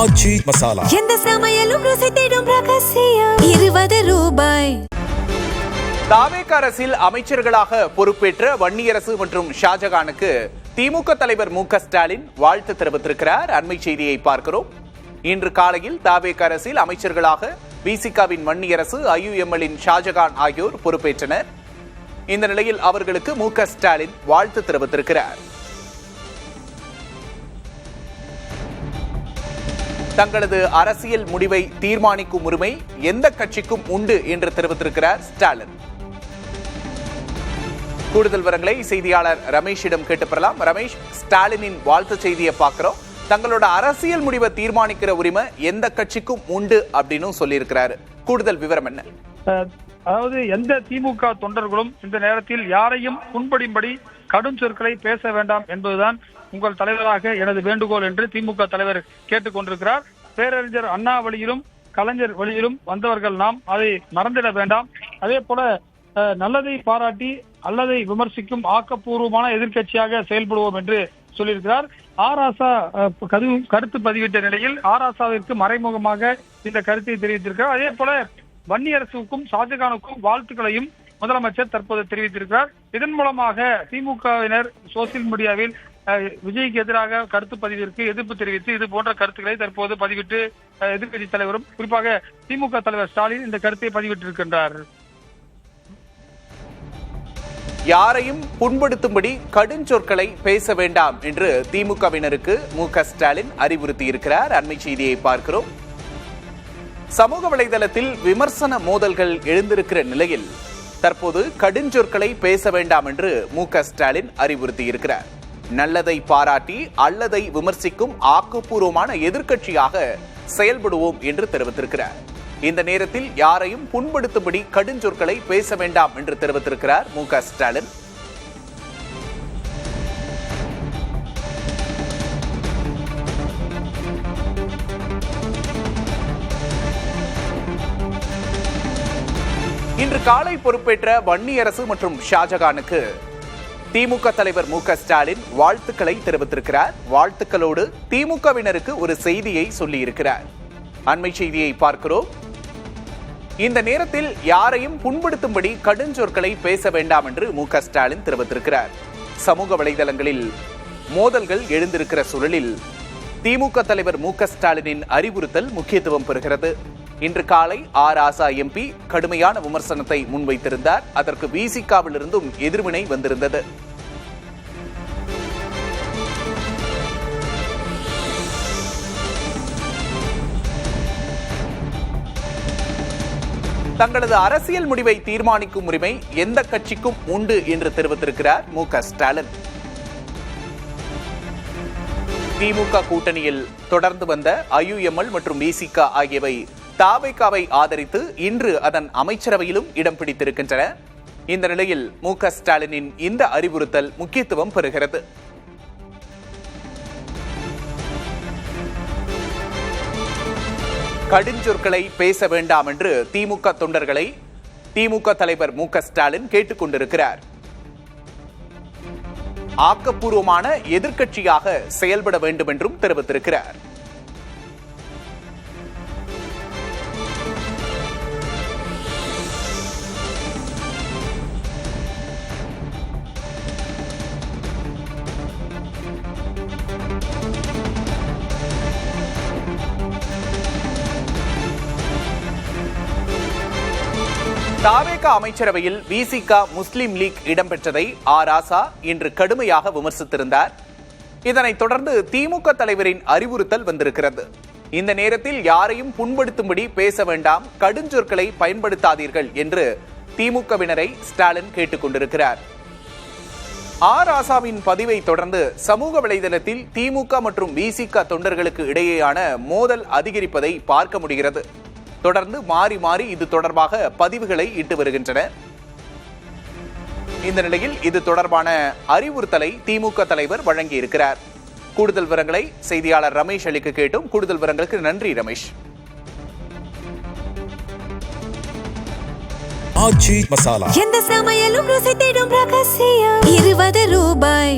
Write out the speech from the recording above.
ஆச்சி மசாலா. எந்த சமையலும் ருசி தேடும் ரகசியம். 20 ரூபாய். தாவேக அரசில் அமைச்சர்களாக பொறுப்பேற்ற வன்னியரசு மற்றும் ஷாஜகானுக்கு திமுக தலைவர் மு.க. ஸ்டாலின் வாழ்த்து தெரிவித்திருக்கிறார். அண்மை செய்தியை பார்க்கிறோம். இன்று காலையில் தாவேக அரசில் அமைச்சர்களாக விசிகாவின் வன்னியரசு, ஐயுஎம்எல்லின் ஷாஜகான் ஆகியோர் பொறுப்பேற்றனர். இந்த நிலையில் அவர்களுக்கு மு.க. ஸ்டாலின் வாழ்த்து தெரிவித்திருக்கிறார். தங்களது அரசியல் முடிவை தீர்மானிக்கும் உரிமை எந்த கட்சிக்கும் உண்டு என்று தெரிவித்திருக்கிறார் ஸ்டாலின். கூடுதல் விவரங்களை செய்தியாளர் ரமேஷிடம் கேட்டு பெறலாம். ரமேஷ், ஸ்டாலினின் வாழ்த்து செய்தியை பார்க்கிறோம். தங்களோட அரசியல் முடிவை தீர்மானிக்கிற உரிமை எந்த கட்சிக்கும் உண்டு அப்படின்னு சொல்லியிருக்கிறாரு. கூடுதல் விவரம் என்ன? அதாவது எந்த திமுக தொண்டர்களும் இந்த நேரத்தில் யாரையும் புண்படும்படி கடும் சொற்களை பேச வேண்டாம் என்பதுதான் உங்கள் தலைவராக எனது வேண்டுகோள் என்று திமுக தலைவர் கேட்டுக் கொண்டிருக்கிறார். பேரறிஞர் அண்ணா வழியிலும் கலைஞர் வழியிலும் வந்தவர்கள் நாம், அதை மறந்திட வேண்டாம். அதே போல நல்லதை பாராட்டி அல்லதை விமர்சிக்கும் ஆக்கப்பூர்வமான எதிர்க்கட்சியாக செயல்படுவோம் என்று சொல்லியிருக்கிறார். ஆராசா கருத்து பதிவிட்ட நிலையில் ஆராசாவிற்கு மறைமுகமாக இந்த கருத்தை தெரிவித்திருக்கிறார். அதே போல வன்னியரசுக்கும் ஷாஜகானுக்கும் வாழ்த்துக்களையும் முதலமைச்சர் தற்போது தெரிவித்திருக்கிறார். இதன் மூலமாக திமுகவினர் சோசியல் மீடியாவில் விஜய்க்கு எதிராக கருத்து பதிவிற்கு எதிர்ப்பு தெரிவித்து இது போன்ற கருத்துக்களை தற்போது பதிவிட்டு எதிர்க்கட்சி தலைவரும் குறிப்பாக திமுக தலைவர் ஸ்டாலின் இந்த கருத்தை பதிவிட்டிருக்கின்றார். யாரையும் புண்படுத்தும்படி கடுஞ்சொற்களை பேச வேண்டாம் என்று திமுகவினருக்கு மு.க. ஸ்டாலின் அறிவுறுத்தி இருக்கிறார். அண்மை செய்தியை பார்க்கிறோம். சமூக வலைதளத்தில் விமர்சன மோதல்கள் எழுந்திருக்கிற நிலையில் தற்போது கடுஞ்சொற்களை பேச வேண்டாம் என்று மு.க. ஸ்டாலின் அறிவுறுத்தி இருக்கிறார். நல்லதை பாராட்டி அல்லதை விமர்சிக்கும் ஆக்கப்பூர்வமான எதிர்க்கட்சியாக செயல்படுவோம் என்று தெரிவித்திருக்கிறார். இந்த நேரத்தில் யாரையும் புண்படுத்தும்படி கடுஞ்சொற்களை பேச வேண்டாம் என்று தெரிவித்திருக்கிறார் மு.க. ஸ்டாலின். இன்று காலை பொறுப்பேற்ற வன்னியரசு மற்றும் ஷாஜகானுக்கு திமுக தலைவர் மு.க. ஸ்டாலின் வாழ்த்துக்களை தெரிவித்திருக்கிறார். வாழ்த்துக்களோடு திமுகவினருக்கு ஒரு செய்தியை சொல்லியிருக்கிறார். அண்மை செய்தியை பார்க்கிறோம். இந்த நேரத்தில் யாரையும் புண்படுத்தும்படி கடுஞ்சொற்களை பேச வேண்டாம் என்று மு.க. ஸ்டாலின் தெரிவித்திருக்கிறார். சமூக வலைதளங்களில் மோதல்கள் எழுந்திருக்கிற சூழலில் திமுக தலைவர் மு.க. ஸ்டாலினின் அறிவுறுத்தல் முக்கியத்துவம் பெறுகிறது. இன்று காலை ஆராசா எம்பி கடுமையான விமர்சனத்தை முன்வைத்திருந்தார். அதற்கு விசிகாவிலிருந்தும் எதிர்வினை வந்திருந்தது. தங்களது அரசியல் முடிவை தீர்மானிக்கும் உரிமை எந்த கட்சிக்கும் உண்டு என்று தெரிவித்திருக்கிறார் மு.க. ஸ்டாலின். திமுக கூட்டணியில் தொடர்ந்து வந்த ஐயுஎம்எல் மற்றும் விசிக ஆகியவை தாவேகாவை ஆதரித்து இன்று அதன் அமைச்சரவையிலும் இடம் பிடித்திருக்கின்றன. இந்த நிலையில் மு.க. ஸ்டாலினின் இந்த அறிவுறுத்தல் முக்கியத்துவம் பெறுகிறது. கடுஞ்சொற்களை பேச வேண்டாம் என்று திமுக தொண்டர்களை திமுக தலைவர் மு.க. ஸ்டாலின் கேட்டுக் கொண்டிருக்கிறார். ஆக்கப்பூர்வமான எதிர்க்கட்சியாக செயல்பட வேண்டும் என்றும் தெரிவித்திருக்கிறார். தாவேக அமைச்சரவையில் விசிக முஸ்லிம் லீக் இடம்பெற்றதை ஆராசா இன்று கடுமையாக விமர்சித்திருந்தார். இதனைத் தொடர்ந்து திமுக தலைவரின் அறிவுறுத்தல் வந்திருக்கிறது. இந்த நேரத்தில் யாரையும் புண்படுத்தும்படி பேச வேண்டாம், கடுஞ்சொற்களை பயன்படுத்தாதீர்கள் என்று திமுகவினரை ஸ்டாலின் கேட்டுக் கொண்டிருக்கிறார். ஆராசாவின் பதிவை தொடர்ந்து சமூக வலைதளத்தில் திமுக மற்றும் விசிக தொண்டர்களுக்கு இடையேயான மோதல் அதிகரிப்பதை பார்க்க முடிகிறது. தொடர்ந்து மாறி மாறி இது தொடர்பாக பதிவுகளை இட்டு வருகின்றன. இந்த நிலையில் இது தொடர்பான அறிவுறுத்தலை திமுக தலைவர் வழங்கியிருக்கிறார். கூடுதல் விவரங்களை செய்தியாளர் ரமேஷ் அளிக்க கேட்டும். கூடுதல் விவரங்களுக்கு நன்றி ரமேஷ். ஆச்சி மசாலா. எந்த சமையலும் ருசி தேடும் ரகசியம். 20 ரூபாய்.